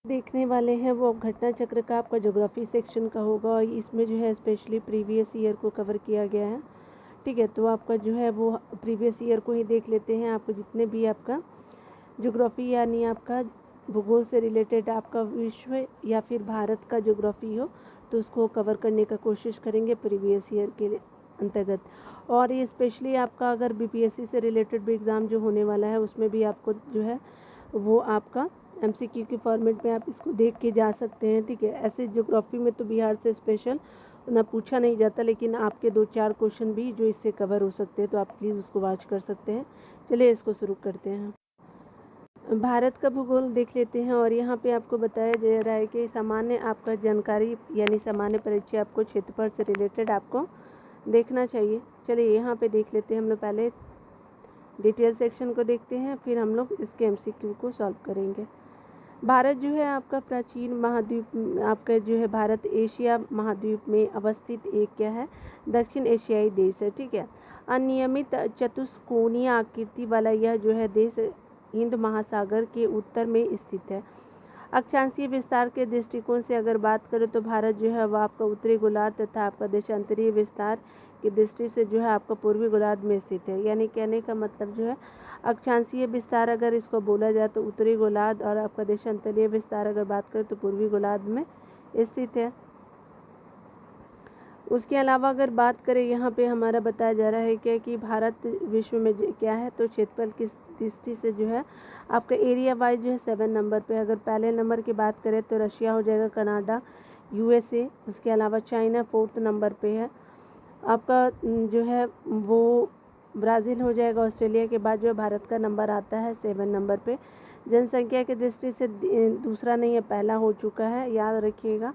देखने वाले हैं वो घटना चक्र का आपका ज्योग्राफी सेक्शन का होगा और इसमें जो है स्पेशली प्रीवियस ईयर को कवर किया गया है। ठीक है, तो आपका जो है वो प्रीवियस ईयर को ही देख लेते हैं। आपको जितने भी आपका ज्योग्राफी यानी आपका भूगोल से रिलेटेड आपका विश्व या फिर भारत का ज्योग्राफी हो तो उसको कवर करने का कोशिश करेंगे प्रीवियस ईयर के अंतर्गत। और ये स्पेशली आपका अगर बीपीएससी से रिलेटेड भी एग्ज़ाम जो होने वाला है उसमें भी आपको जो है वो आपका एमसीक्यू के फॉर्मेट में आप इसको देख के जा सकते हैं। ठीक है, ऐसे ज्योग्राफी में तो बिहार से स्पेशल ना पूछा नहीं जाता, लेकिन आपके 2-4 क्वेश्चन भी जो इससे कवर हो सकते हैं, तो आप प्लीज़ उसको वॉच कर सकते हैं। चलिए इसको शुरू करते हैं। भारत का भूगोल देख लेते हैं और यहाँ पे आपको बताया जा रहा है कि सामान्य आपका जानकारी यानी सामान्य परिचय आपको क्षेत्रफल से रिलेटेड आपको देखना चाहिए। चलिए यहाँ पे देख लेते हैं। हम लोग पहले डिटेल सेक्शन को देखते हैं, फिर हम लोग इसके एमसीक्यू को सॉल्व करेंगे। भारत जो है आपका प्राचीन महाद्वीप आपका जो है भारत एशिया महाद्वीप में अवस्थित एक क्या है दक्षिण एशियाई देश है। ठीक है, अनियमित चतुष्कोणीय आकृति वाला यह जो है देश हिंद महासागर के उत्तर में स्थित है। अक्षांशीय विस्तार के दृष्टिकोण से अगर बात करें तो भारत जो है वह आपका उत्तरी गोलार्ध तथा आपका देशांतरीय विस्तार की दृष्टि से जो है आपका पूर्वी गोलार्ध में स्थित है। यानी कहने का मतलब जो है अक्षांशीय विस्तार अगर इसको बोला जाए तो उत्तरी गोलार्ध और आपका देशांतरीय विस्तार अगर बात करें तो पूर्वी गोलार्ध में स्थित है। उसके अलावा अगर बात करें यहाँ पे हमारा बताया जा रहा है क्या कि भारत विश्व में क्या है तो क्षेत्रफल की दृष्टि से जो है आपका एरिया वाइज जो है 7 नंबर पे। अगर पहले नंबर की बात करें तो रशिया हो जाएगा, कनाडा, यूएसए, उसके अलावा चाइना 4th नंबर पे है। आपका जो है वो ब्राज़ील हो जाएगा। ऑस्ट्रेलिया के बाद जो है भारत का नंबर आता है 7 नंबर पे। जनसंख्या की दृष्टि से दूसरा नहीं है, पहला हो चुका है, याद रखिएगा।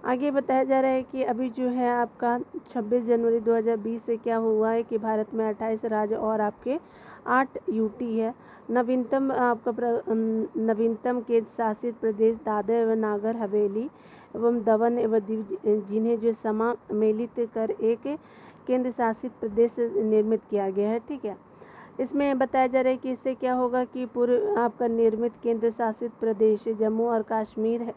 आगे बताया जा रहा है कि अभी जो है आपका 26 जनवरी 2020 से क्या हुआ है कि भारत में 28 राज्य और आपके 8 यूटी है। नवीनतम आपका नवीनतम केंद्र शासित प्रदेश दादरा एवं नागर हवेली एवं दमन एवं दीव जिन्हें जो सम्मिलित कर एक केंद्र शासित प्रदेश निर्मित किया गया है। ठीक है, इसमें बताया जा रहा है कि इससे क्या होगा कि पूर्व आपका निर्मित केंद्र शासित प्रदेश जम्मू और कश्मीर है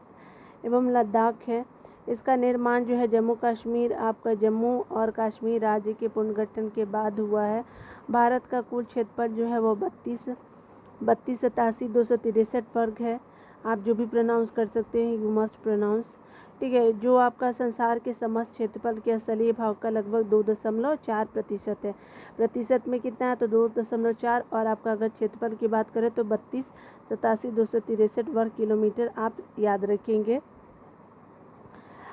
एवं लद्दाख है। इसका निर्माण जो है जम्मू कश्मीर आपका जम्मू और कश्मीर राज्य के पुनर्गठन के बाद हुआ है। भारत का कुल क्षेत्रफल जो है वो 32,87,263 वर्ग है। आप जो भी प्रोनाउंस कर सकते हैं यू मस्ट प्रोनाउंस। ठीक है, जो आपका संसार के समस्त क्षेत्रफल के स्थलीय भाग का लगभग 2.4% है। प्रतिशत में कितना है तो 2.4, और आपका अगर क्षेत्रफल की बात करें तो 32,87,263 वर्ग किलोमीटर आप याद रखेंगे।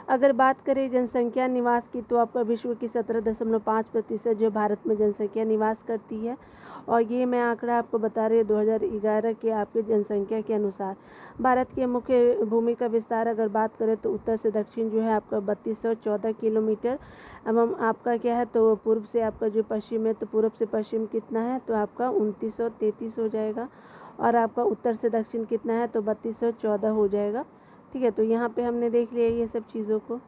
अगर बात करें जनसंख्या निवास की तो आपका विश्व की 17.5% जो भारत में जनसंख्या निवास करती है। और ये मैं आंकड़ा आपको बता रही हूँ 2011 के आपके जनसंख्या के अनुसार। भारत के मुख्य भूमि का विस्तार अगर बात करें तो उत्तर से दक्षिण जो है आपका 3214 किलोमीटर एवं आपका क्या है तो पूर्व से आपका जो पश्चिम है तो पूर्व से पश्चिम कितना है तो आपका 2933 हो जाएगा। और आपका उत्तर से दक्षिण कितना है तो 3214 हो जाएगा। ठीक है, तो यहाँ पे हमने देख लिया ये सब चीज़ों को।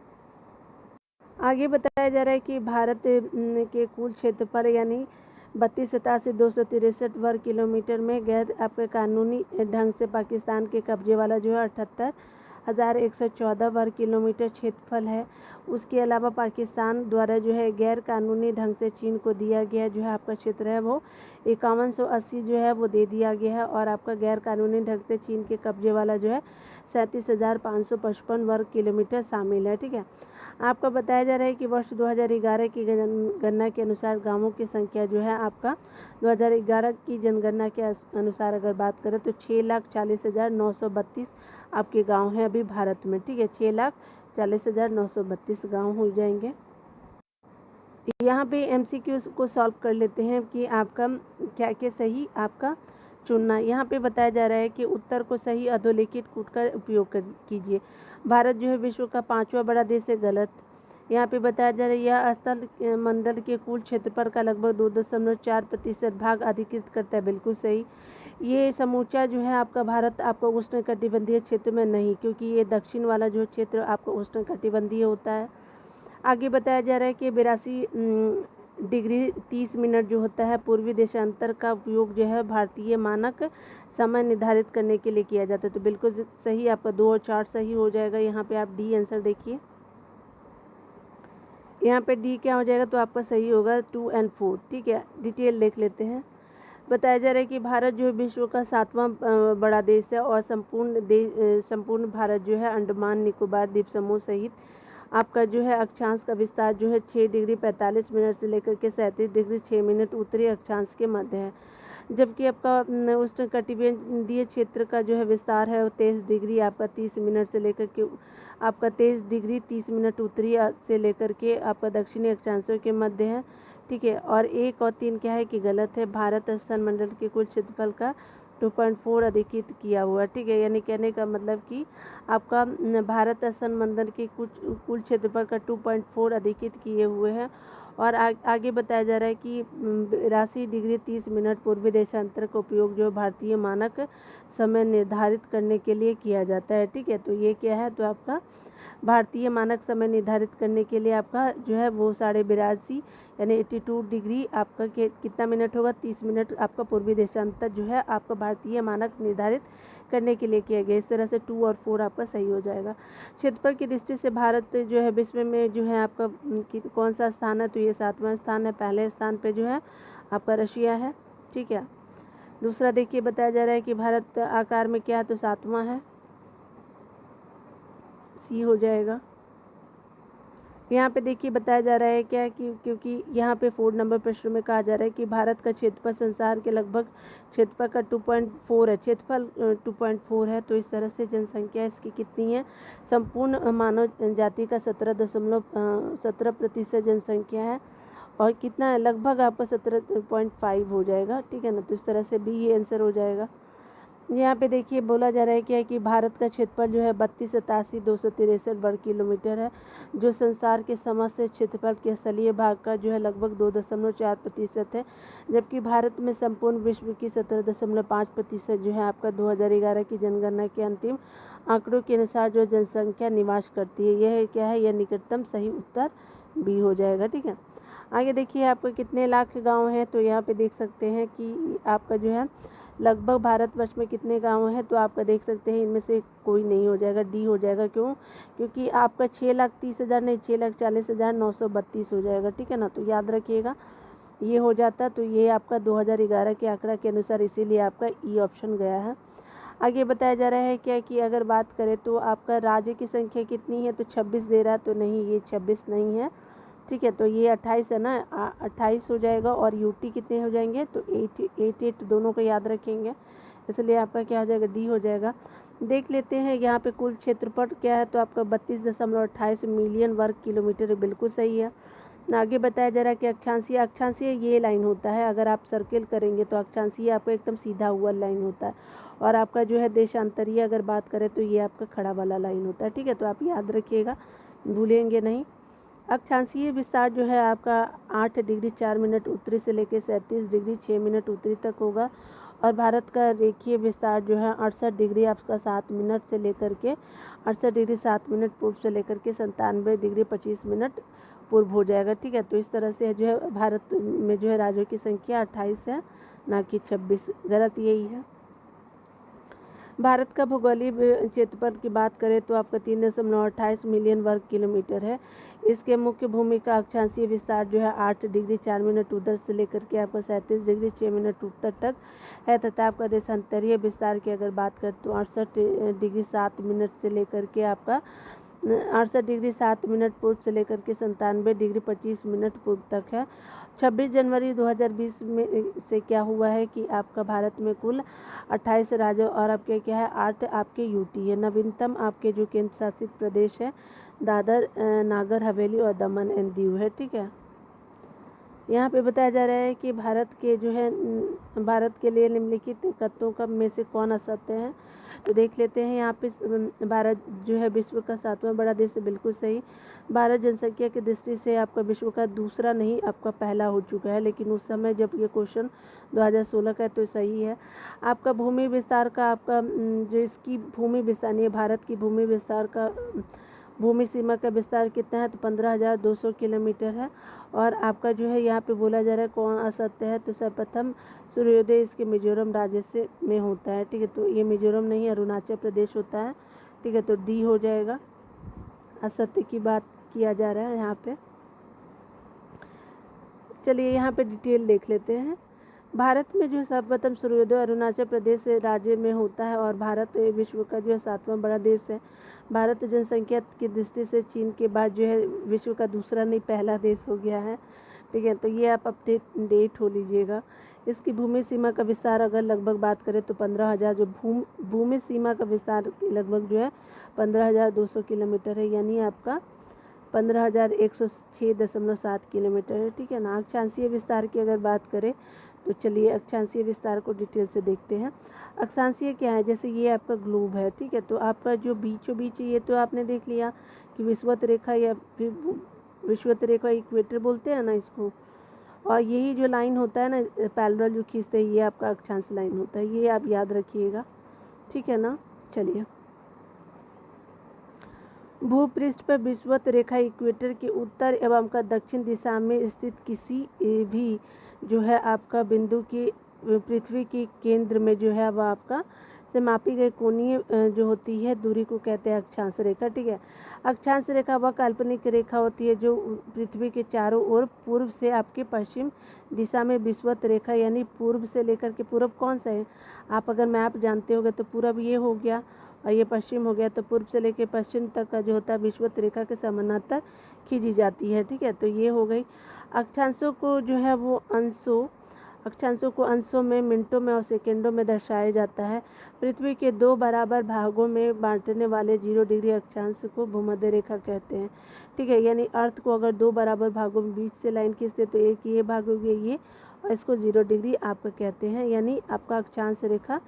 आगे बताया जा रहा है कि भारत के कुल क्षेत्रफल यानी 32,87,263 वर्ग किलोमीटर में गैर आपके कानूनी ढंग से पाकिस्तान के कब्जे वाला जो है 78,114 वर्ग किलोमीटर क्षेत्रफल है। उसके अलावा पाकिस्तान द्वारा जो है गैर कानूनी ढंग से चीन को दिया गया जो है आपका क्षेत्र है वो 5180 जो है वो दे दिया गया है। और आपका गैर कानूनी ढंग से चीन के कब्जे वाला जो है 37,555 वर्ग किलोमीटर शामिल है। ठीक है, आपका बताया जा रहा है कि वर्ष 2011 की गणना के अनुसार गांवों की संख्या जो है आपका 2011 की जनगणना के अनुसार अगर बात करें तो 6,40,932 आपके गांव हैं अभी भारत में। ठीक है, 6,40,932 गांव हो जाएंगे। यहाँ पे एमसीक्यू को सॉल्व कर लेते हैं कि आपका क्या क्या सही आपका चुनना। यहाँ पे बताया जा रहा है कि उत्तर को सही अधोलिखित कूट कर उपयोग कीजिए। भारत जो है विश्व का 5वां बड़ा देश है, गलत। यहाँ पे बताया जा रहा है यह स्थल मंडल के कुल क्षेत्रफल का लगभग 2.4% भाग अधिकृत करता है, बिल्कुल सही। ये समूचा जो है आपका भारत आपका उष्णकटिबंधीय क्षेत्र में नहीं, क्योंकि ये दक्षिण वाला जो क्षेत्र आपका उष्णकटिबंधीय होता है। आगे बताया जा रहा है कि 82 डिग्री 30 मिनट जो होता है पूर्वी देशांतर का उपयोग जो है भारतीय मानक समय निर्धारित करने के लिए किया जाता है। तो बिल्कुल सही, आपका 2 और 4 सही हो जाएगा। यहाँ पे आप डी आंसर देखिए, यहाँ पे डी क्या हो जाएगा, तो आपका सही होगा 2 और 4। ठीक है, डिटेल देख लेते हैं। बताया जा रहा है कि भारत जो है विश्व का 7वां बड़ा देश है और संपूर्ण भारत जो है अंडमान निकोबार द्वीप समूह सहित आपका जो है अक्षांश का विस्तार जो है 6 डिग्री 45 मिनट से लेकर के 37 डिग्री 6 मिनट उत्तरी अक्षांश के मध्य है। जबकि आपका उष्णकटिबंधीय क्षेत्र का जो है विस्तार है वो 23 डिग्री आपका 30 मिनट से लेकर के आपका 23 डिग्री 30 मिनट उत्तरी से लेकर के आपका दक्षिणी अक्षांशों के मध्य है। ठीक है, और 1 और 3 क्या है कि गलत है। भारत स्तन मंडल के कुल क्षेत्रफल का 2.4 अधिकृत किया हुआ है। ठीक है, यानी कहने का मतलब कि आपका भारत स्तन मंडल के कुल क्षेत्रफल का 2.4 अधिकृत किए हुए हैं। और आगे बताया जा रहा है कि 82 डिग्री 30 मिनट पूर्वी देशांतर का उपयोग जो भारतीय मानक समय निर्धारित करने के लिए किया जाता है। ठीक है, तो ये क्या है, तो आपका भारतीय मानक समय निर्धारित करने के लिए आपका जो है वो 82.5 यानी 82 डिग्री आपका कितना मिनट होगा, 30 मिनट आपका पूर्वी देशांतर जो है आपका भारतीय मानक निर्धारित करने के लिए किया गया। इस तरह से 2 और 4 आपका सही हो जाएगा। क्षेत्रफल की दृष्टि से भारत जो है विश्व में जो है आपका कौन सा स्थान है, तो ये 7वां स्थान है। पहले स्थान पे जो है आपका रशिया है। ठीक है, दूसरा देखिए बताया जा रहा है कि भारत आकार में क्या है, तो 7वां है, सी हो जाएगा। यहाँ पे देखिए बताया जा रहा है क्या कि क्योंकि यहाँ पे 4 नंबर प्रश्न में कहा जा रहा है कि भारत का क्षेत्रफल संसार के लगभग क्षेत्रफल का 2.4 है, क्षेत्रफल 2.4 है। तो इस तरह से जनसंख्या इसकी कितनी है, संपूर्ण मानव जाति का 17% जनसंख्या है और कितना है, लगभग आपका 17.5 हो जाएगा। ठीक है ना, तो इस तरह से बी ये आंसर हो जाएगा। यहाँ पे देखिए बोला जा रहा है क्या है कि भारत का क्षेत्रफल जो है 32,87,263 वर्ग किलोमीटर है, जो संसार के समस्त क्षेत्रफल के स्थलीय भाग का जो है लगभग 2.4% है। जबकि भारत में संपूर्ण विश्व की 17.5% जो है आपका 2011 की जनगणना के अंतिम आंकड़ों के अनुसार जो जनसंख्या निवास करती है। यह क्या है, यह निकटतम सही उत्तर बी हो जाएगा। ठीक है, आगे देखिए आपको कितने लाख गाँव हैं, तो यहाँ पे देख सकते हैं कि आपका जो है लगभग भारतवर्ष में कितने गांव हैं, तो आपका देख सकते हैं इनमें से कोई नहीं हो जाएगा, डी हो जाएगा। क्यों, क्योंकि आपका 6,30,000 नहीं 6,40,932 हो जाएगा। ठीक है ना, तो याद रखिएगा ये हो जाता, तो ये आपका 2011 के आंकड़ा के अनुसार इसीलिए आपका ई ऑप्शन गया है। आगे बताया जा रहा है क्या कि अगर बात करें तो आपका राज्य की संख्या कितनी है, तो 26 दे रहा है, तो नहीं ये 26 नहीं है। ठीक है, तो ये 28 है ना, 28 हो जाएगा। और यूटी कितने हो जाएंगे, तो 8 दोनों को याद रखेंगे, इसलिए आपका क्या हो जाएगा, डी हो जाएगा। देख लेते हैं यहाँ पे कुल क्षेत्रफल क्या है, तो आपका 32.28 मिलियन वर्ग किलोमीटर बिल्कुल सही है। आगे बताया जा रहा है कि अक्षांशीय ये लाइन होता है, अगर आप सर्किल करेंगे तो अक्षांशीय आपका एकदम सीधा हुआ लाइन होता है। और आपका जो है देशांतरीय अगर बात करें तो ये आपका खड़ा वाला लाइन होता है। ठीक है, तो आप याद रखिएगा, भूलेंगे नहीं। अक्षांशीय विस्तार जो है आपका 8 डिग्री 4 मिनट उत्तरी से लेकर 37 डिग्री 6 मिनट उत्तरी तक होगा। और भारत का रेखीय विस्तार जो है 68 डिग्री आपका 7 मिनट से लेकर के 68 डिग्री 7 मिनट पूर्व से लेकर के 97 डिग्री 25 मिनट पूर्व हो जाएगा। ठीक है, तो इस तरह से जो है भारत में जो है राज्यों की संख्या 28 है, ना कि 26। गलत यही है। भारत का भौगोलिक क्षेत्रफल की बात करें तो आपका 3.28 मिलियन वर्ग किलोमीटर है। इसके मुख्य भूमि का अक्षांशीय विस्तार जो है 8 डिग्री 4 मिनट उत्तर से लेकर के आपका 37 डिग्री 6 मिनट उत्तर तक है, तथा आपका देशांतरीय विस्तार की अगर बात करें तो 68 डिग्री 7 मिनट से लेकर के आपका 68 डिग्री 7 मिनट पूर्व से लेकर के 97 डिग्री 25 मिनट पूर्व तक है। 26 जनवरी 2020 में से क्या हुआ है कि आपका भारत में कुल 28 राज्य और आपके क्या है 8 आपके यूटी है। नवीनतम आपके जो केंद्र शासित प्रदेश है दादर नागर हवेली और दमन एंड दीव है। ठीक है, यहाँ पे बताया जा रहा है कि भारत के जो है भारत के लिए निम्नलिखित तत्वों का में से कौन असत्य है, तो देख लेते हैं। यहाँ पे भारत जो है विश्व का 7वां बड़ा देश है, बिल्कुल सही। भारत जनसंख्या की दृष्टि से आपका विश्व का दूसरा नहीं आपका पहला हो चुका है, लेकिन उस समय जब ये क्वेश्चन 2016 का है तो सही है। आपका भूमि विस्तार का आपका जो इसकी भूमि विस्तार नहीं, भारत की भूमि विस्तार का भूमि सीमा का विस्तार कितना है, तो 15,200 किलोमीटर है। और आपका जो है यहाँ पे बोला जा रहा है कौन असत्य है, तो सर्वप्रथम सूर्योदय इसके मिजोरम राज्य से में होता है। ठीक है, तो ये मिजोरम नहीं अरुणाचल प्रदेश होता है। ठीक है, तो डी हो जाएगा, असत्य की बात किया जा रहा है यहाँ पे। चलिए यहाँ पे डिटेल देख लेते हैं। भारत में जो सर्वप्रथम सूर्योदय अरुणाचल प्रदेश राज्य में होता है और भारत विश्व का जो है 7वां बड़ा देश है। भारत जनसंख्या की दृष्टि से चीन के बाद जो है विश्व का दूसरा नहीं पहला देश हो गया है। ठीक है, तो ये आप अपडेट डेट हो लीजिएगा। इसकी भूमि सीमा का विस्तार अगर लगभग बात करें तो 15,000 जो भूमि सीमा का विस्तार लगभग जो है 15,200 किलोमीटर है, यानी आपका 15,106.7 किलोमीटर है। ठीक है ना। अक्षांशीय विस्तार की अगर बात करें तो चलिए अक्षांशीय विस्तार को डिटेल से देखते हैं। अक्षांशीय क्या है, जैसे ये आपका ग्लोब है। ठीक है, तो आपका जो बीचों बीच ये तो आपने देख लिया कि विषुवत रेखा या फिर विषुवत रेखा इक्वेटर बोलते हैं ना इसको। और यही जो लाइन होता है ना पैरेलल जो खींचते हैं, ये आपका अक्षांश लाइन होता है, ये आप याद रखिएगा। ठीक है ना। चलिए, भूपृष्ठ पर विषुवत रेखा इक्वेटर के उत्तर एवं का दक्षिण दिशा में स्थित किसी भी जो है आपका बिंदु की पृथ्वी के केंद्र में जो है वह आपका से मापी गई कोणीय जो होती है दूरी को कहते हैं अक्षांश रेखा। ठीक है, अक्षांश रेखा वह काल्पनिक रेखा होती है जो पृथ्वी के चारों ओर पूर्व से आपके पश्चिम दिशा में विषुवत रेखा, यानी पूर्व से लेकर के पूर्व कौन सा है, आप अगर मैप जानते होंगे तो पूर्व ये हो गया और ये पश्चिम हो गया, तो पूर्व से लेकर पश्चिम तक का जो होता है विषुवत रेखा के समानांतर खींची जाती है। ठीक है, तो ये हो गई। अक्षांशों को जो है वो अक्षांशों को अंशों में, मिनटों में और सेकंडों में दर्शाया जाता है। पृथ्वी के 2 बराबर भागों में बांटने वाले 0 डिग्री अक्षांश को भूमध्य रेखा कहते हैं। ठीक है, यानी अर्थ को अगर 2 बराबर भागों में बीच से लाइन खींचते तो एक ये भाग हो गया ये, और इसको 0 डिग्री आपका कहते हैं, यानी आपका अक्षांश रेखा,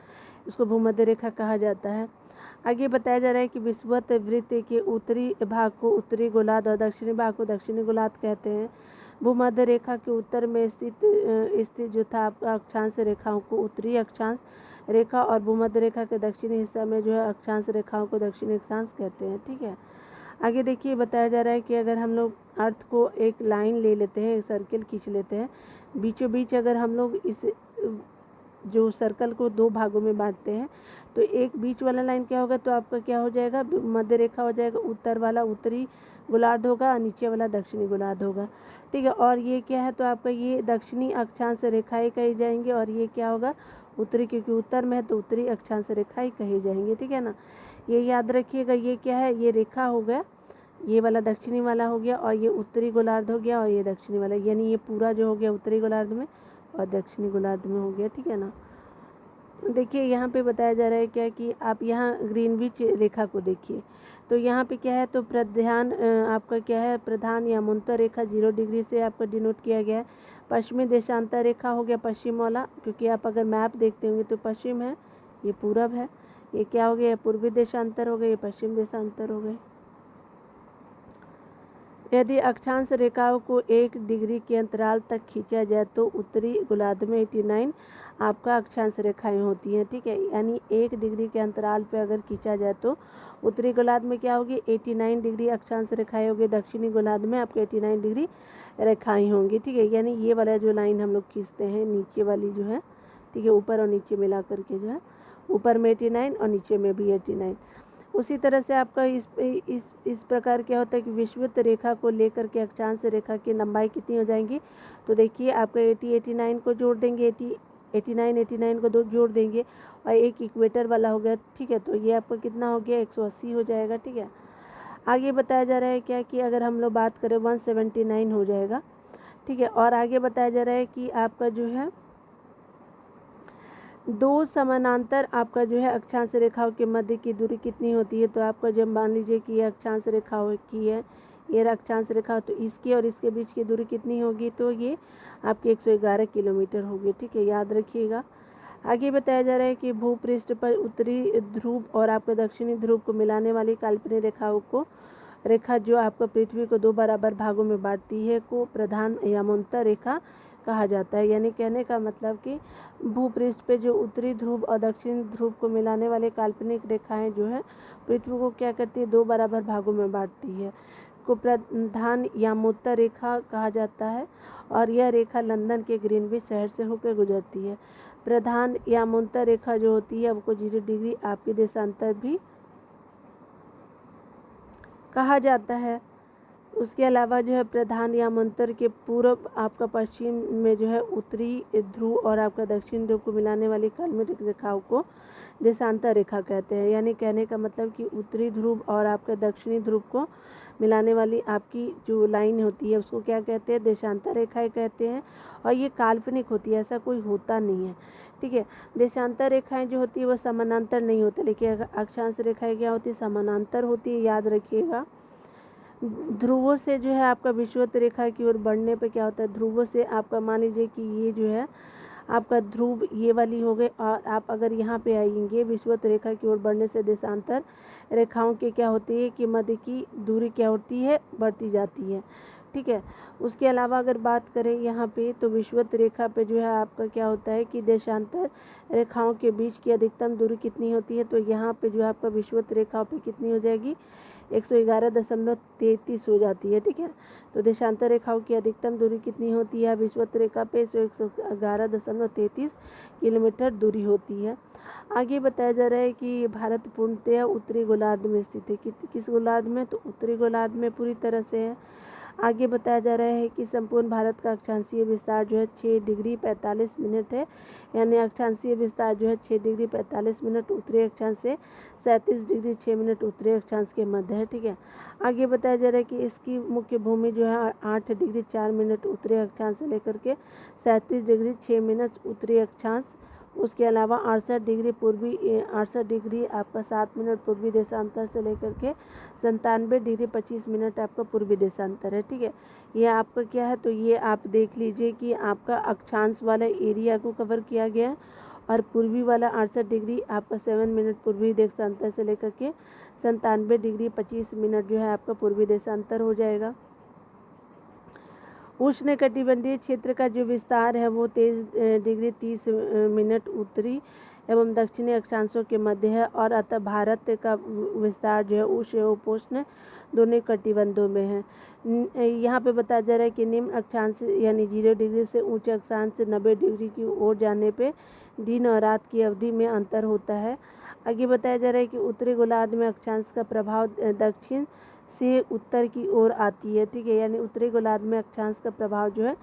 इसको भूमध्य रेखा कहा जाता है। आगे बताया जा रहा है कि विषुवत वृत्त के उत्तरी भाग को उत्तरी गोलार्ध और दक्षिणी भाग को दक्षिणी गोलार्ध कहते हैं। भूमध्य रेखा के उत्तर में स्थित जो था आपका अक्षांश रेखाओं को उत्तरी अक्षांश रेखा और भूमध्य रेखा के दक्षिणी हिस्सा में जो है अक्षांश रेखाओं को दक्षिणी अक्षांश कहते हैं। ठीक है, आगे देखिए बताया जा रहा है कि अगर हम लोग अर्थ को एक लाइन ले लेते हैं, एक सर्किल खींच लेते हैं, बीचों बीच अगर हम लोग इस जो सर्कल को 2 भागों में बांटते हैं तो एक बीच वाला लाइन क्या होगा, तो आपका क्या हो जाएगा, मध्य रेखा हो जाएगा, उत्तर वाला उत्तरी गोलार्ध होगा और नीचे वाला दक्षिणी गोलार्ध होगा। ठीक है, और ये क्या है, तो आपका ये दक्षिणी अक्षांश रेखाएं कही जाएंगी और ये क्या होगा, उत्तरी, क्योंकि उत्तर में है तो उत्तरी अक्षांश रेखाएं कही जाएंगी। ठीक है ना, ये याद रखिएगा। ये क्या है, ये रेखा हो गया, ये वाला दक्षिणी वाला हो गया और ये उत्तरी गोलार्ध हो गया और ये दक्षिणी वाला, यानी ये पूरा जो हो गया उत्तरी गोलार्ध में और दक्षिणी गोलार्ध में हो गया। ठीक है ना। देखिए यहाँ पे बताया जा रहा है क्या कि आप यहाँ ग्रीनविच रेखा को देखिए, तो यहाँ पे क्या है, तो प्रधान आपका क्या है, प्रधान या मूलतः रेखा 0 डिग्री से आपका डिनोट किया गया है। पश्चिमी देशांतर रेखा हो गया पश्चिम वाला, क्योंकि आप अगर मैप देखते होंगे तो पश्चिम है, ये पूरब है, ये क्या हो गया, पूर्वी देशांतर हो गए, ये पश्चिम देशांतर हो गए। यदि अक्षांश रेखाओं को 1 डिग्री के अंतराल तक खींचा जाए तो उत्तरी गोलार्ध में 89 आपका अक्षांश रेखाएं होती हैं। ठीक है, यानी 1 डिग्री के अंतराल पे अगर खींचा जाए तो उत्तरी गोलार्ध में क्या होगी, 89 डिग्री अक्षांश रेखाएं होगी, दक्षिणी गोलार्ध में आपके 89 डिग्री रेखाएं होंगी। ठीक है, यानी ये वाला जो लाइन हम लोग खींचते हैं नीचे वाली जो है, ठीक है, ऊपर और नीचे मिला करके जो है, ऊपर में 89 और नीचे में भी 89। उसी तरह से आपका इस प्रकार क्या होता है कि विषुवत रेखा को लेकर के अक्षांश रेखा की लंबाई कितनी हो जाएंगी, तो देखिए आपका 89 को जोड़ देंगे, 89 को जोड़ देंगे और एक इक्वेटर वाला हो गया। ठीक है, तो ये आपका कितना हो गया, 180 हो जाएगा। ठीक है, आगे बताया जा रहा है क्या कि अगर हम लोग बात करें 179 हो जाएगा। ठीक है, और आगे बताया जा रहा है कि आपका जो है 2 समानांतर आपका जो है अक्षांश रेखाओं के मध्य की दूरी कितनी होती है, तो आपका जब मान लीजिए कि ये अक्षांश रेखाओं की है, ये अक्षांश रेखा, तो इसकी और इसके बीच की दूरी कितनी होगी, तो ये आपकी 111 किलोमीटर होगी। ठीक है, याद रखिएगा। आगे बताया जा रहा है कि भूपृष्ठ पर उत्तरी ध्रुव और आपके दक्षिणी ध्रुव को मिलाने वाली काल्पनिक रेखाओं को रेखा जो आपको पृथ्वी को 2 बराबर भागों में बांटती है को प्रधान या मूलतः रेखा कहा जाता है। यानी कहने का मतलब कि भूपृष्ठ पे जो उत्तरी ध्रुव और दक्षिणी ध्रुव को मिलाने वाले काल्पनिक रेखाएं जो है पृथ्वी को क्या करती है, 2 बराबर भागों में बांटती है, को प्रधान यामोत्तर रेखा कहा जाता है। और यह रेखा लंदन के ग्रीनविच शहर से होकर गुजरती है। प्रधान यामोत्तर रेखा जो होती है आपको 0 डिग्री आपकी देशांतर भी कहा जाता है। उसके अलावा जो है प्रधान यामांतर के पूर्व आपका पश्चिम में जो है उत्तरी ध्रुव और आपका दक्षिण ध्रुव को मिलाने वाली काल्पनिक रेखाओं को देशांतर रेखा कहते हैं। यानी कहने का मतलब कि उत्तरी ध्रुव और आपका दक्षिणी ध्रुव को मिलाने वाली आपकी जो लाइन होती है उसको क्या कहते हैं, देशांतर रेखाएं कहते हैं। और ये काल्पनिक होती है, ऐसा कोई होता नहीं है, ठीक है। देशांतर रेखाएं जो होती है वो समानांतर नहीं होती, लेकिन अक्षांश रेखाएं क्या होती है, समानांतर होती है, याद रखिएगा। ध्रुवों से जो है आपका विषुवत रेखा की ओर बढ़ने पे क्या होता है, ध्रुवों से आपका मान लीजिए कि ये जो है आपका ध्रुव ये वाली हो गई, और आप अगर यहाँ पे आएंगे विषुवत रेखा की ओर बढ़ने से देशांतर रेखाओं के क्या होती है कि मध्य की दूरी क्या होती है, बढ़ती जाती है, ठीक है। उसके अलावा अगर बात करें यहाँ पे तो विषुवत रेखा पे जो है आपका क्या होता है कि देशांतर रेखाओं के बीच की अधिकतम दूरी कितनी होती है, तो यहाँ पे जो है आपका विषुवत रेखा पे कितनी हो जाएगी, 111.33 हो जाती है, ठीक है। तो देशांतर रेखाओं की अधिकतम दूरी कितनी होती है विषुवत रेखा पे, 111.33 किलोमीटर दूरी होती है। आगे बताया जा रहा है कि भारत पूर्णतः उत्तरी गोलार्ध में स्थित है। किस गोलार्ध में, तो उत्तरी गोलार्ध में पूरी तरह से है। आगे बताया जा रहा है कि संपूर्ण भारत का अक्षांशीय विस्तार जो है 6 डिग्री 45 मिनट है। यानी अक्षांशीय विस्तार जो है 6 डिग्री 45 मिनट उत्तरी अक्षांश से 37 डिग्री 6 मिनट उत्तरी अक्षांश के मध्य है, ठीक है। आगे बताया जा रहा है कि इसकी मुख्य भूमि जो है 8 डिग्री 4 मिनट उत्तरी अक्षांश से लेकर के 37 डिग्री 6 मिनट उत्तरी अक्षांश, उसके अलावा 68 डिग्री आपका 7 मिनट पूर्वी देशांतर से लेकर के 97 डिग्री 25 मिनट आपका पूर्वी देशांतर है, ठीक है। ये आपका क्या है, तो ये आप देख लीजिए कि आपका अक्षांश वाला एरिया को कवर किया गया है, और पूर्वी वाला 68 डिग्री आपका 7 मिनट पूर्वी देशांतर से लेकर के 97 डिग्री 25 मिनट जो है आपका पूर्वी देशांतर हो जाएगा। उष्णकटिबंधीय क्षेत्र का जो विस्तार है वो 23 डिग्री 30 मिनट उत्तरी एवं दक्षिणी अक्षांशों के मध्य है, और अतः भारत का विस्तार जो है उष्ण एवं उपोष्ण दोनों कटिबंधों में है। यहाँ पे बताया जा रहा है कि निम्न अक्षांश यानी 0 डिग्री से ऊंचे अक्षांश से 90 डिग्री की ओर जाने पे दिन और रात की अवधि में अंतर होता है। आगे बताया जा रहा है कि उत्तरी गोलार्ध में अक्षांश का प्रभाव दक्षिण से उत्तर की ओर आती है, ठीक है। यानी उत्तरी गोलार्ध में अक्षांश का प्रभाव जो है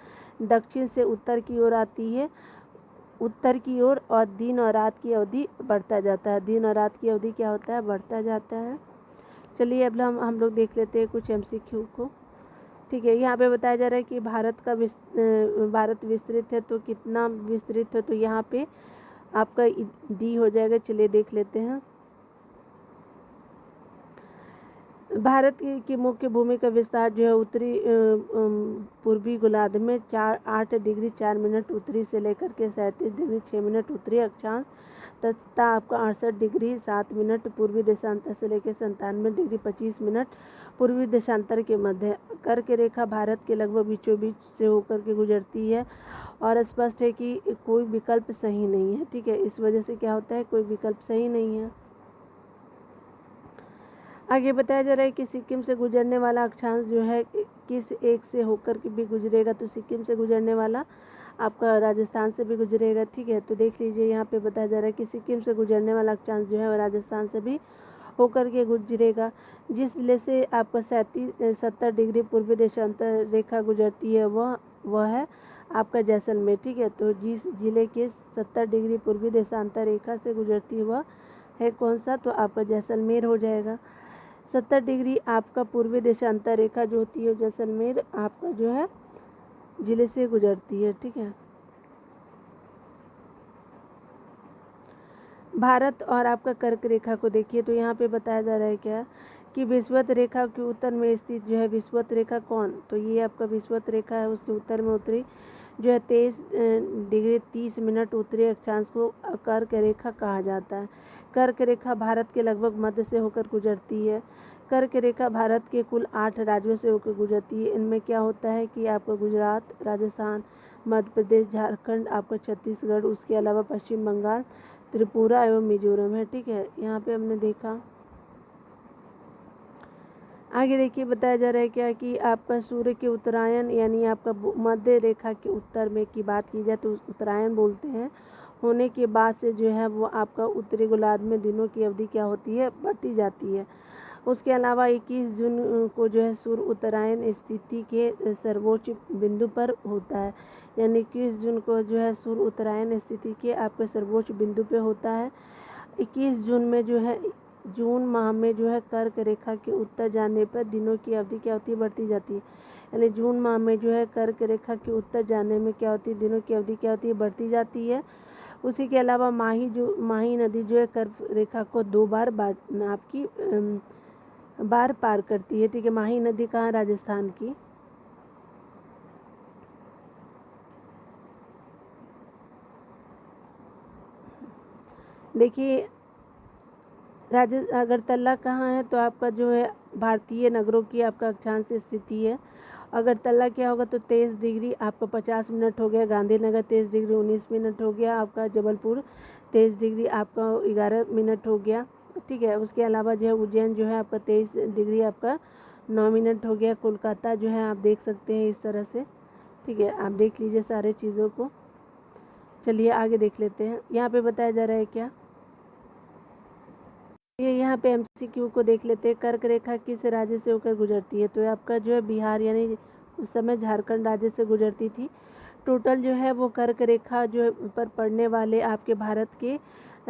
दक्षिण से उत्तर की ओर आती है, उत्तर की ओर, और दिन और रात की अवधि बढ़ता जाता है। दिन और रात की अवधि क्या होता है, बढ़ता जाता है। चलिए अब हम लोग देख लेते हैं कुछ MCQ को, ठीक है। यहाँ पे बताया जा रहा है कि भारत विस्तृत है, तो कितना विस्तृत है, तो यहाँ पे आपका D हो जाएगा। चलिए देख लेते हैं। भारत की मुख्य भूमि का विस्तार जो है उत्तरी पूर्वी गोलार्ध में 8 डिग्री 4 मिनट उत्तरी से लेकर के 37 डिग्री 6 मिनट उत्तरी अक्षांश तथा आपका 68 डिग्री 7 मिनट पूर्वी देशांतर से लेकर 97 डिग्री 25 मिनट पूर्वी देशांतर के मध्य। कर्क रेखा भारत के लगभग बीचों बीच से होकर के गुजरती है, और स्पष्ट है कि कोई विकल्प सही नहीं है, ठीक है। इस वजह से क्या होता है, कोई विकल्प सही नहीं है। आगे बताया जा रहा है कि सिक्किम से गुजरने वाला अक्षांश जो है किस एक से होकर के भी गुजरेगा, तो सिक्किम से गुजरने वाला आपका राजस्थान से भी गुजरेगा, ठीक है। तो देख लीजिए यहाँ पे बताया जा रहा है कि सिक्किम से गुजरने वाला अक्षांश जो है वह राजस्थान से भी होकर के गुजरेगा। जिस जिले से आपका 70 डिग्री पूर्वी देशांतर रेखा गुजरती है वह है आपका जैसलमेर, ठीक है। तो जिस जिले के 70 डिग्री पूर्वी देशांतर रेखा से गुजरती है वह है कौन सा, तो आपका जैसलमेर हो जाएगा। 70 डिग्री आपका पूर्वी देशांतर रेखा जो होती है जैसलमेर आपका जो है जिले से गुजरती है, ठीक है। भारत और आपका कर्क रेखा को देखिए, तो यहाँ पे बताया जा रहा है क्या कि विषुवत रेखा के उत्तर में स्थित जो है विषुवत रेखा कौन, तो ये आपका विषुवत रेखा है, उसके उत्तर में उत्तरी जो है 23 डिग्री 30 मिनट उत्तरी अक्षांश को कर्क रेखा कहा जाता है। कर्क रेखा भारत के लगभग मध्य से होकर गुजरती है। कर्क रेखा भारत के कुल 8 राज्यों से होकर गुजरती है। इनमें क्या होता है कि आपका गुजरात, राजस्थान, मध्य प्रदेश, झारखंड, आपका छत्तीसगढ़, उसके अलावा पश्चिम बंगाल, त्रिपुरा एवं मिजोरम है। ठीक है, यहाँ पे हमने देखा। आगे देखिए बताया जा रहा है क्या कि आपका सूर्य के उत्तरायण यानी आपका मध्य रेखा के उत्तर में की बात की जाए तो उत्तरायण बोलते हैं, होने के बाद से जो है वो आपका उत्तरी गोलार्ध में दिनों की अवधि क्या होती है, बढ़ती जाती है। उसके अलावा 21 जून को जो है सूर्य उत्तरायण स्थिति के सर्वोच्च बिंदु पर होता है, यानी 21 जून को जो है सूर्य उत्तरायण स्थिति के आपके सर्वोच्च बिंदु पे होता है। 21 जून में जो है जून माह में जो है कर्क रेखा के उत्तर जाने पर दिनों की अवधि क्या होती है, बढ़ती जाती है। यानी जून माह में जो है कर्क रेखा के उत्तर जाने में क्या होती है, दिनों की अवधि क्या होती है, बढ़ती जाती है। उसी के अलावा माही नदी जो है कर्क रेखा को 2 बार आपकी बार पार करती है। ठीक है, माही नदी कहाँ, राजस्थान की। देखिए अगरतला कहाँ है, तो आपका जो है भारतीय नगरों की आपका अक्षांश स्थिति है। अगरतला क्या होगा तो 23 डिग्री आपका 50 मिनट हो गया, गांधीनगर 23 डिग्री 19 मिनट हो गया, आपका जबलपुर 23 डिग्री आपका 11 मिनट हो गया। ठीक है, उसके अलावा जो है उज्जैन जो है आपका 23 डिग्री आपका 9 मिनट हो गया। कोलकाता जो है आप देख सकते हैं इस तरह से। ठीक है, आप देख लीजिए सारे चीज़ों को। चलिए आगे देख लेते हैं। यहाँ पे बताया जा रहा है क्या, ये यहाँ पे एमसीक्यू को देख लेते हैं। कर्क रेखा किस राज्य से होकर गुजरती है, तो आपका जो है बिहार यानी उस समय झारखंड राज्य से गुजरती थी। टोटल जो है वो कर्क रेखा जो है पर पड़ने वाले आपके भारत के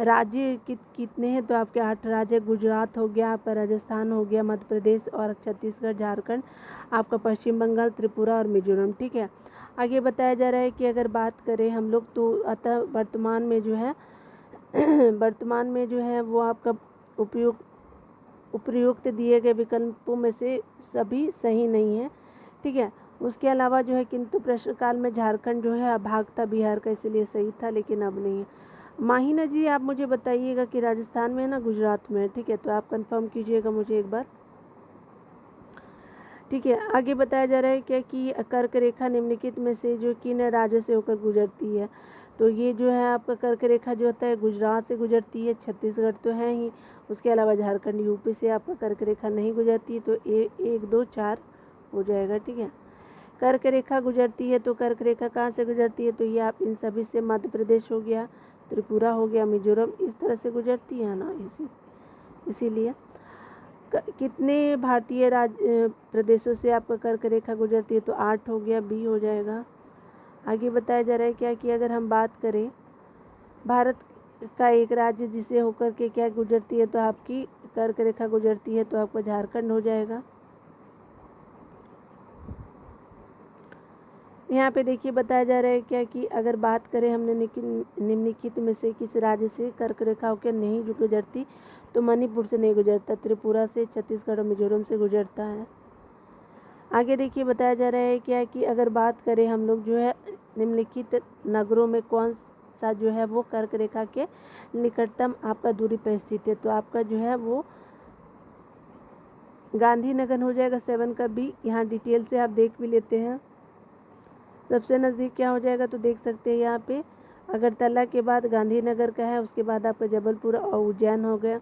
राज्य कितने हैं, तो आपके 8 राज्य, गुजरात हो गया, आपका राजस्थान हो गया, मध्य प्रदेश और छत्तीसगढ़, झारखंड, आपका पश्चिम बंगाल, त्रिपुरा और मिजोरम। ठीक है, आगे बताया जा रहा है कि अगर बात करें हम लोग तो अतः वर्तमान में जो है वर्तमान में जो है वो आपका उपयुक्त दिए गए विकल्पों में से सभी सही नहीं है। ठीक है, उसके अलावा जो है किंतु प्रश्नकाल में झारखंड जो है भाग था बिहार का, इसलिए सही था, लेकिन अब नहीं है। माहिना जी आप मुझे बताइएगा कि राजस्थान में है ना, गुजरात में है। ठीक है, तो आप कंफर्म कीजिएगा मुझे एक बार। ठीक है, आगे बताया जा रहा है क्या कि कर्क रेखा निम्नलिखित में से जो किन राज्यों से होकर गुजरती है, तो ये जो है आपका कर्क रेखा जो होता है गुजरात से गुजरती है, छत्तीसगढ़ तो है ही, उसके अलावा झारखंड यूपी से आपका कर्क रेखा नहीं गुजरती है, तो 1 2 4 हो जाएगा। ठीक है, कर्क रेखा गुजरती है तो कर्क रेखा कहाँ से गुजरती है, तो ये आप इन सभी से मध्य प्रदेश हो गया, त्रिपुरा हो गया, मिजोरम, इस तरह से गुजरती है ना, इसीलिए कितने भारतीय प्रदेशों से आपका कर्क रेखा गुजरती है, तो 8 हो गया, बी हो जाएगा। आगे बताया जा रहा है क्या कि अगर हम बात करें भारत का एक राज्य जिसे होकर के क्या गुजरती है, तो आपकी कर्क रेखा गुजरती है, तो आपका झारखंड हो जाएगा। यहाँ पे देखिए बताया जा रहा है क्या कि अगर बात करें हमने निम्नलिखित में से किस राज्य से कर्क रेखा होकर नहीं गुजरती, तो मणिपुर से नहीं गुजरता, त्रिपुरा से, छत्तीसगढ़ और मिजोरम से गुजरता है। आगे देखिए बताया जा रहा है क्या कि अगर बात करें हम लोग जो है निम्नलिखित नगरों में कौन सा जो है वो कर्क रेखा के निकटतम आपका दूरी पर स्थित है, तो आपका जो है वो गांधीनगर हो जाएगा 7 का बी। यहाँ डिटेल से आप देख भी लेते हैं। सबसे नज़दीक क्या हो जाएगा, तो देख सकते हैं यहाँ पे अगरतला के बाद गांधीनगर का है, उसके बाद आपका जबलपुर और उज्जैन हो गया।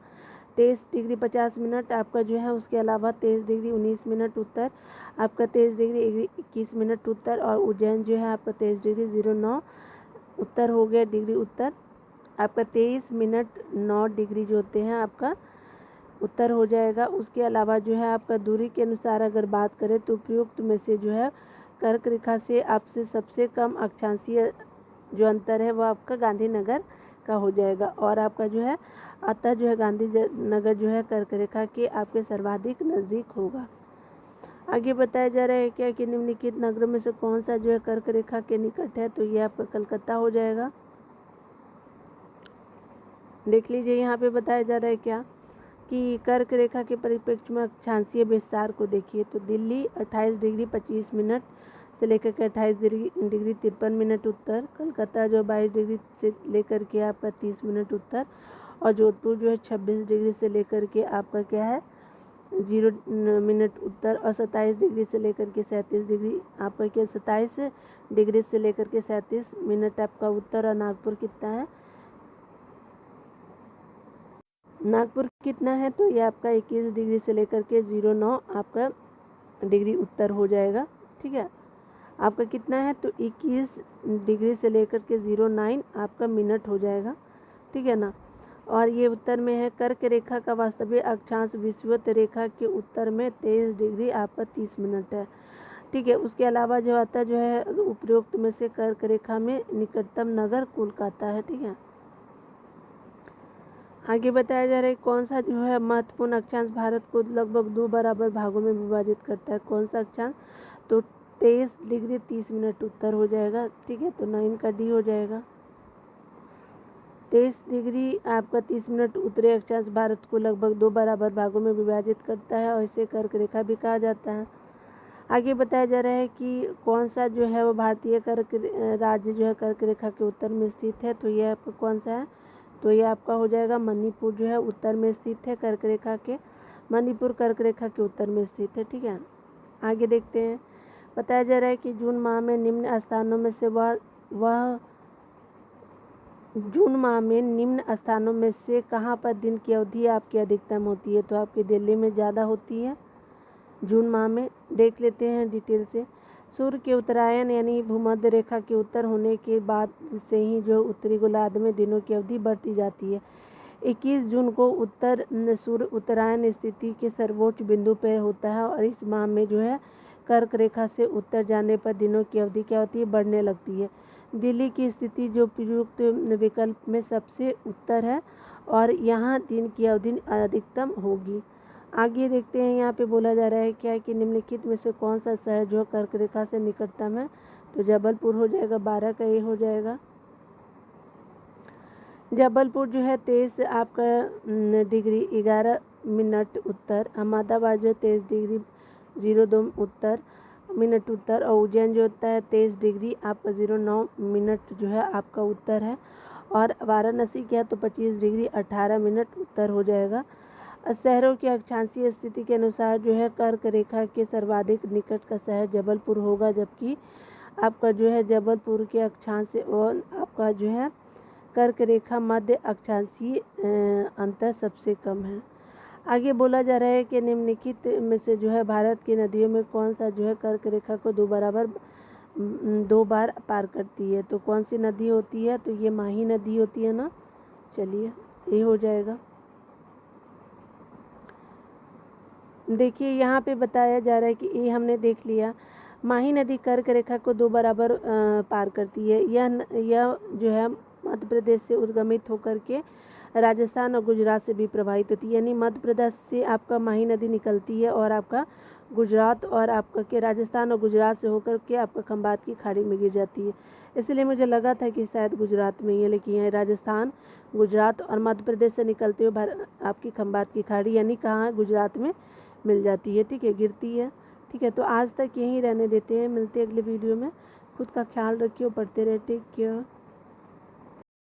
23 डिग्री 50 मिनट आपका जो है, उसके अलावा 23 डिग्री 19 मिनट उत्तर, आपका 23 डिग्री 21 मिनट उत्तर, और उज्जैन जो है आपका 23 डिग्री 09 उत्तर हो गया, डिग्री उत्तर, आपका 23 मिनट 9 डिग्री जो होते हैं आपका उत्तर हो जाएगा। उसके अलावा जो है आपका दूरी के अनुसार अगर बात करें तो उपयुक्त में से जो है कर्क रेखा से आपसे सबसे कम अक्षांशीय जो अंतर है वो आपका गांधीनगर का हो जाएगा, और आपका जो है अतः जो है गांधीनगर जो है कर्क रेखा के आपके सर्वाधिक नज़दीक होगा। आगे बताया जा रहा है क्या कि निम्नलिखित नगरों में से कौन सा जो है कर्क रेखा के निकट है, तो ये आपका कलकत्ता हो जाएगा। देख लीजिए यहाँ पे बताया जा रहा है क्या कि कर्क रेखा के परिप्रेक्ष्य में अक्षांशीय विस्तार को देखिए, तो दिल्ली 28 डिग्री 25 मिनट से लेकर के 28 डिग्री 53 मिनट उत्तर, कलकत्ता जो 22 डिग्री से लेकर के आपका 30 मिनट उत्तर, और जोधपुर जो है 26 डिग्री से लेकर के आपका क्या है 0 मिनट उत्तर, और 27 डिग्री से लेकर के 37 डिग्री आपका क्या 27 डिग्री से लेकर के 37 मिनट आपका उत्तर। और नागपुर कितना है, नागपुर कितना है, तो ये आपका 21 डिग्री से लेकर के 09 आपका डिग्री उत्तर हो जाएगा। ठीक है, आपका कितना है, तो 21 डिग्री से लेकर के 09 आपका मिनट हो जाएगा। ठीक है ना। और ये उत्तर में है। कर्क रेखा का वास्तविक अक्षांश विषुवत रेखा के उत्तर में 23 डिग्री आपका 30 मिनट है। ठीक है, उसके अलावा जो आता जो है उपरोक्त में से कर्क रेखा में निकटतम नगर कोलकाता है। ठीक है, आगे बताया जा रहा है कौन सा जो है महत्वपूर्ण अक्षांश भारत को लगभग 2 बराबर भागों में विभाजित करता है। कौन सा अक्षांश, तो 23 डिग्री 30 मिनट उत्तर हो जाएगा। ठीक है, तो 9 का डी हो जाएगा। 23 डिग्री आपका 30 मिनट उत्तरी अक्षांश भारत को लगभग 2 बराबर भागों में विभाजित करता है और इसे कर्क रेखा भी कहा जाता है। आगे बताया जा रहा है कि कौन सा जो है वो भारतीय कर्क राज्य जो है कर्क रेखा के उत्तर में स्थित है। तो ये आपका कौन सा है, तो ये आपका हो जाएगा मणिपुर जो है उत्तर में स्थित है कर्क रेखा के, मणिपुर कर्क रेखा के उत्तर में स्थित है। ठीक है, आगे देखते हैं। बताया जा रहा है कि जून माह में निम्न स्थानों में से जून माह में निम्न स्थानों में से कहाँ पर दिन की अवधि आपकी अधिकतम होती है। तो आपकी दिल्ली में ज़्यादा होती है जून माह में। देख लेते हैं डिटेल से। सूर्य के उत्तरायण यानी भूमध्य रेखा के उत्तर होने के बाद से ही जो उत्तरी गोलार्ध में दिनों की अवधि बढ़ती जाती है। 21 जून को उत्तर सूर्य उत्तरायण स्थिति के सर्वोच्च बिंदु पर होता है और इस माह में जो है कर्क रेखा से उत्तर जाने पर दिनों की अवधि क्या होती है, बढ़ने लगती है। दिल्ली की स्थिति जो प्रयुक्त विकल्प में सबसे उत्तर है और यहाँ दिन की अवधि अधिकतम होगी। आगे देखते हैं, यहाँ पे बोला जा रहा है क्या है कि निम्नलिखित में से कौन सा शहर जो कर्क रेखा से निकटतम है। तो जबलपुर हो जाएगा, 12 का ये हो जाएगा। जबलपुर जो है 23 आपका डिग्री 11 मिनट उत्तर। अहमदाबाद जो 23 डिग्री 02 उत्तर मिनट उत्तर। और उज्जैन जो होता है 23 डिग्री आपका 09 मिनट जो है आपका उत्तर है। और वाराणसी क्या है, तो 25 डिग्री 18 मिनट उत्तर हो जाएगा। शहरों की अक्षांशीय स्थिति के अनुसार जो है कर्क रेखा के सर्वाधिक निकट का शहर जबलपुर होगा, जबकि आपका जो है जबलपुर के अक्षांश और आपका जो है कर्क रेखा मध्य अक्षांशीय अंतर सबसे कम है। आगे बोला जा रहा है कि निम्नलिखित में से जो है भारत की नदियों में कौन सा जो है कर्क रेखा को 2 बार पार करती है। तो कौन सी नदी होती है, तो ये माही नदी होती है ना। चलिए ये हो जाएगा। देखिए यहाँ पे बताया जा रहा है कि ये हमने देख लिया, माही नदी कर्क रेखा को 2 बराबर पार करती है। यह जो है मध्य प्रदेश से उद्गमित होकर के राजस्थान और गुजरात से भी प्रभावित होती है। यानी मध्य प्रदेश से आपका माही नदी निकलती है और आपका गुजरात और आपका के राजस्थान और गुजरात से होकर के आपका खंबात की खाड़ी में गिर जाती है। इसलिए मुझे लगा था कि शायद गुजरात में ये, लेकिन ये राजस्थान, गुजरात और मध्य प्रदेश से निकलते हुए आपकी खंबात की खाड़ी यानी कहाँ गुजरात में मिल जाती है। ठीक है, गिरती है। ठीक है, तो आज तक यहीं रहने देते हैं, मिलते हैं अगले वीडियो में। खुद का ख्याल रखिए, पढ़ते रहे, टेक केयर।